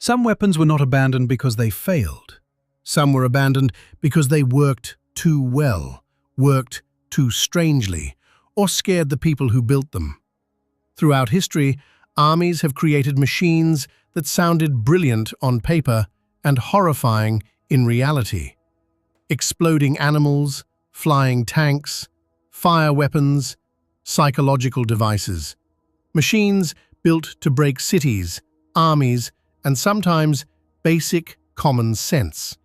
Some weapons were not abandoned because they failed. Some were abandoned because they worked too well, worked too strangely, or scared the people who built them. Throughout history, armies have created machines that sounded brilliant on paper and horrifying in reality. Exploding animals, flying tanks, fire weapons, psychological devices. Machines built to break cities, armies, and sometimes basic common sense.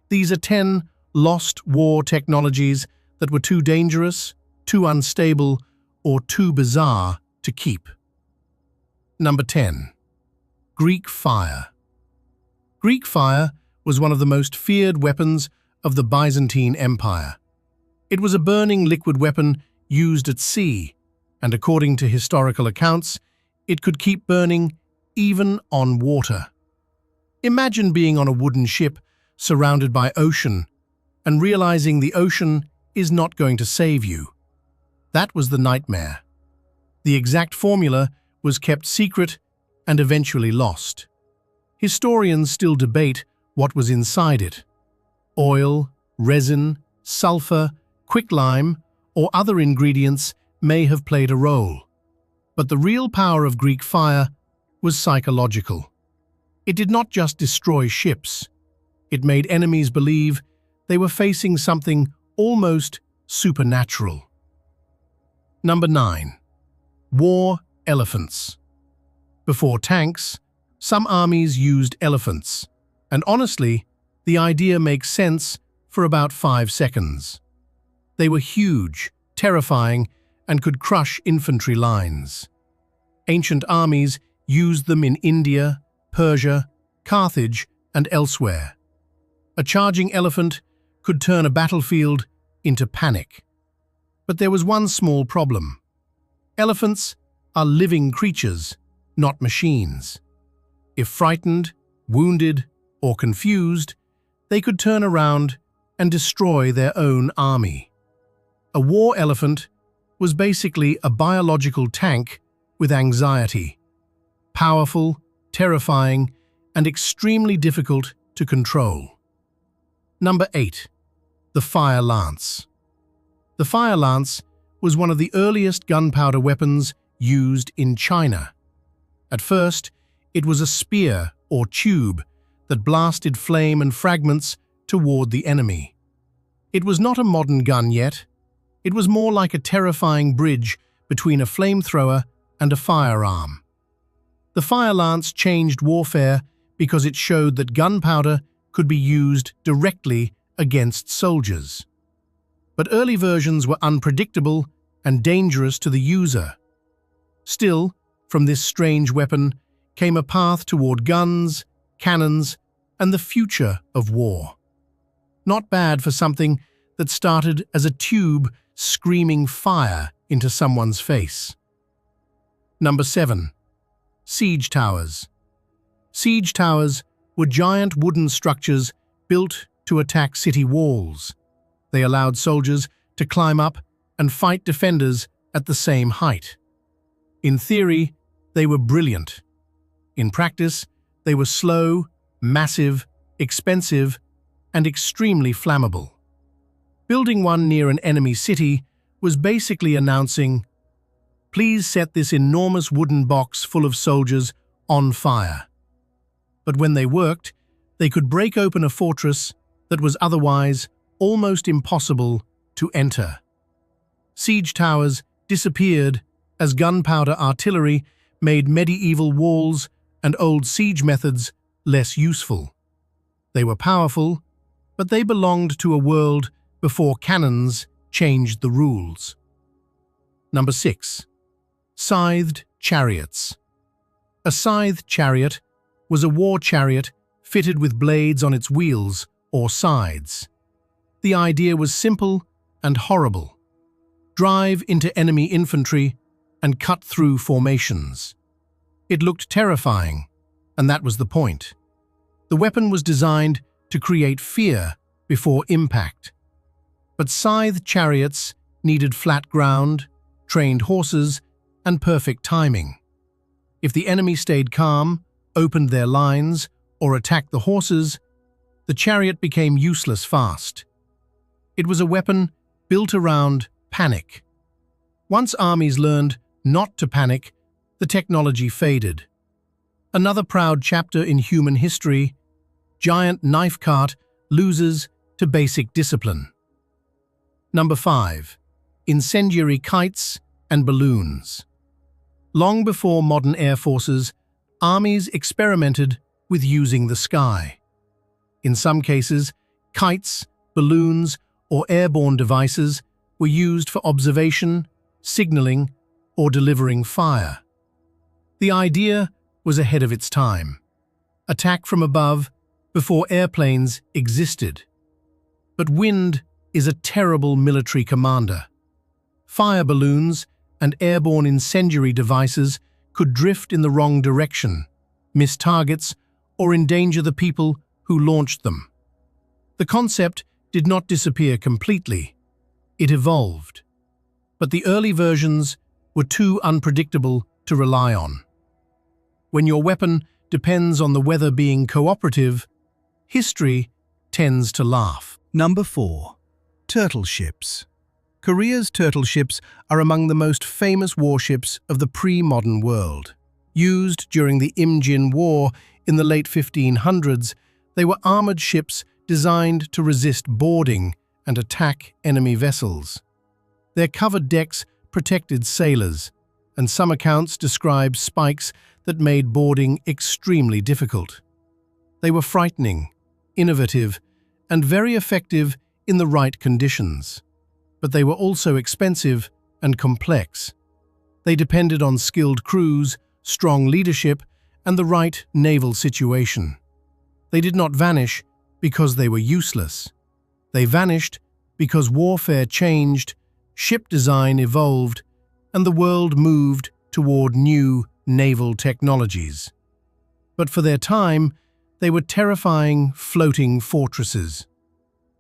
These are 10 lost war technologies that were too dangerous, too unstable, or too bizarre to keep. Number 10. Greek fire. Greek fire was one of the most feared weapons of the Byzantine Empire. It was a burning liquid weapon used at sea, and according to historical accounts, it could keep burning even on water. Imagine being on a wooden ship surrounded by ocean and realizing the ocean is not going to save you. That was the nightmare. The exact formula was kept secret and eventually lost. Historians still debate what was inside it. Oil, resin, sulfur, quicklime, or other ingredients may have played a role. But the real power of Greek fire was psychological. It did not just destroy ships. It made enemies believe they were facing something almost supernatural. Number 9. War elephants. Before tanks, some armies used elephants, and honestly, the idea makes sense for about 5 seconds. They were huge, terrifying, and could crush infantry lines. Ancient armies used them in India, Persia, Carthage, and elsewhere. A charging elephant could turn a battlefield into panic. But there was one small problem. Elephants are living creatures, not machines. If frightened, wounded, or confused, they could turn around and destroy their own army. A war elephant was basically a biological tank with anxiety. Powerful, terrifying, and extremely difficult to control. Number 8. The fire lance. The fire lance was one of the earliest gunpowder weapons used in China. At first, it was a spear or tube that blasted flame and fragments toward the enemy. It was not a modern gun yet. It was more like a terrifying bridge between a flamethrower and a firearm. The fire lance changed warfare because it showed that gunpowder could be used directly against soldiers. But early versions were unpredictable and dangerous to the user. Still, from this strange weapon came a path toward guns, cannons, and the future of war. Not bad for something that started as a tube screaming fire into someone's face. Number 7. Siege towers. Siege towers were giant wooden structures built to attack city walls. They allowed soldiers to climb up and fight defenders at the same height. In theory, they were brilliant. In practice, they were slow, massive, expensive, and extremely flammable. Building one near an enemy city was basically announcing, "Please set this enormous wooden box full of soldiers on fire." But when they worked, they could break open a fortress that was otherwise almost impossible to enter. Siege towers disappeared as gunpowder artillery made medieval walls and old siege methods less useful. They were powerful, but they belonged to a world before cannons changed the rules. Number 6. Scythed chariots. A scythed chariot was a war chariot fitted with blades on its wheels or sides. The idea was simple and horrible. Drive into enemy infantry and cut through formations. It looked terrifying, and that was the point. The weapon was designed to create fear before impact. But scythed chariots needed flat ground, trained horses, and perfect timing. If the enemy stayed calm opened their lines, or attacked the horses, the chariot became useless fast. It was a weapon built around panic. Once armies learned not to panic, the technology faded. Another proud chapter in human history, giant knife cart loses to basic discipline. Number 5. Incendiary kites and balloons. Long before modern air forces, armies experimented with using the sky. In some cases, kites, balloons, or airborne devices were used for observation, signaling, or delivering fire. The idea was ahead of its time. Attack from above before airplanes existed. But wind is a terrible military commander. Fire balloons and airborne incendiary devices could drift in the wrong direction, miss targets, or endanger the people who launched them. The concept did not disappear completely. It evolved. But the early versions were too unpredictable to rely on. When your weapon depends on the weather being cooperative, history tends to laugh. Number 4. Turtle ships. Korea's turtle ships are among the most famous warships of the pre-modern world. Used during the Imjin War in the late 1500s, they were armored ships designed to resist boarding and attack enemy vessels. Their covered decks protected sailors, and some accounts describe spikes that made boarding extremely difficult. They were frightening, innovative, and very effective in the right conditions. But they were also expensive and complex. They depended on skilled crews, strong leadership, and the right naval situation. They did not vanish because they were useless. They vanished because warfare changed, ship design evolved, and the world moved toward new naval technologies. But for their time, they were terrifying floating fortresses.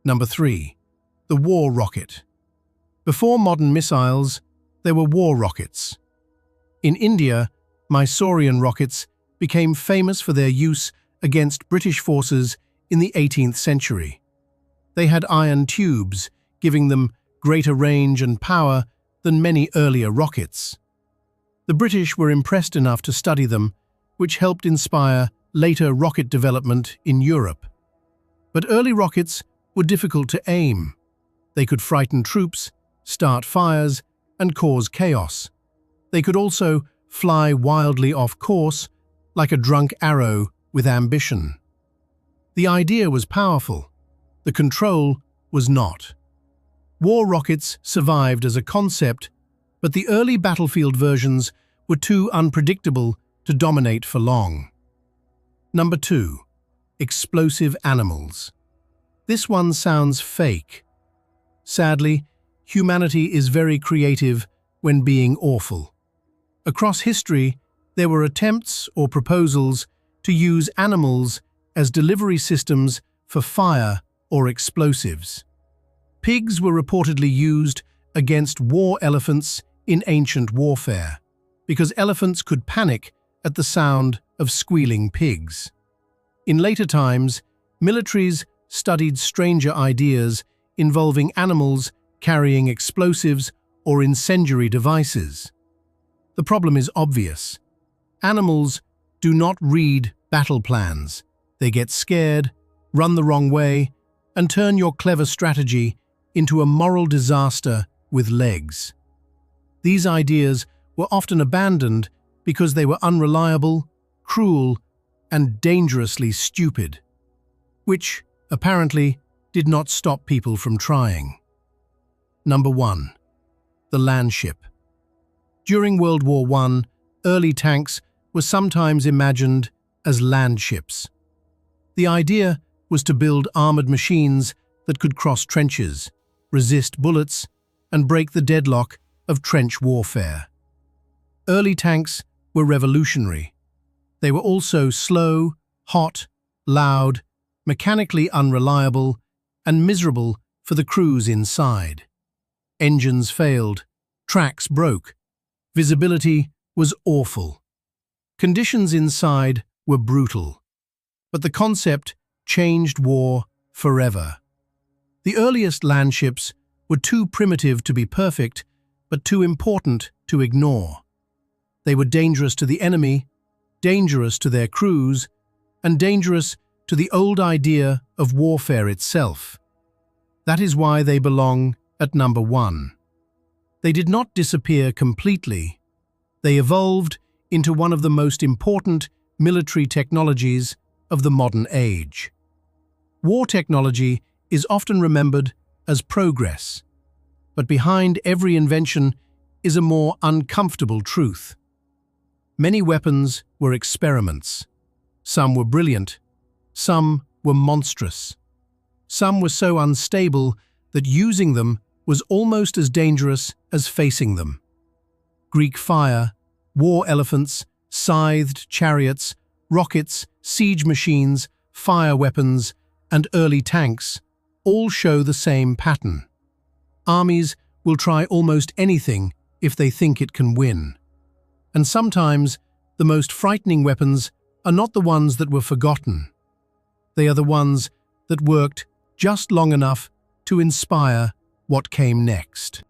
Number 3. The war rocket. Before modern missiles, there were war rockets. In India, Mysorean rockets became famous for their use against British forces in the 18th century. They had iron tubes, giving them greater range and power than many earlier rockets. The British were impressed enough to study them, which helped inspire later rocket development in Europe. But early rockets were difficult to aim. They could frighten troops, start fires, and cause chaos. They could also fly wildly off course, like a drunk arrow with ambition. The idea was powerful. The control was not. War rockets survived as a concept, but the early battlefield versions were too unpredictable to dominate for long. Number 2. Explosive animals. This one sounds fake. Sadly, humanity is very creative when being awful. Across history, there were attempts or proposals to use animals as delivery systems for fire or explosives. Pigs were reportedly used against war elephants in ancient warfare, because elephants could panic at the sound of squealing pigs. In later times, militaries studied stranger ideas involving animals carrying explosives or incendiary devices. The problem is obvious. Animals do not read battle plans. They get scared, run the wrong way, and turn your clever strategy into a moral disaster with legs. These ideas were often abandoned because they were unreliable, cruel, and dangerously stupid, which, apparently, did not stop people from trying. Number 1. The landship. During World War I, early tanks were sometimes imagined as landships. The idea was to build armored machines that could cross trenches, resist bullets, and break the deadlock of trench warfare. Early tanks were revolutionary. They were also slow, hot, loud, mechanically unreliable, and miserable for the crews inside. Engines failed, tracks broke, visibility was awful. Conditions inside were brutal. But the concept changed war forever. The earliest landships were too primitive to be perfect, but too important to ignore. They were dangerous to the enemy, dangerous to their crews, and dangerous to the old idea of warfare itself. That is why they belong at number 1. They did not disappear completely. They evolved into one of the most important military technologies of the modern age. War technology is often remembered as progress, but behind every invention is a more uncomfortable truth. Many weapons were experiments. Some were brilliant, some were monstrous. Some were so unstable that using them was almost as dangerous as facing them. Greek fire, war elephants, scythed chariots, rockets, siege machines, fire weapons, and early tanks all show the same pattern. Armies will try almost anything if they think it can win. And sometimes the most frightening weapons are not the ones that were forgotten. They are the ones that worked just long enough to inspire what came next.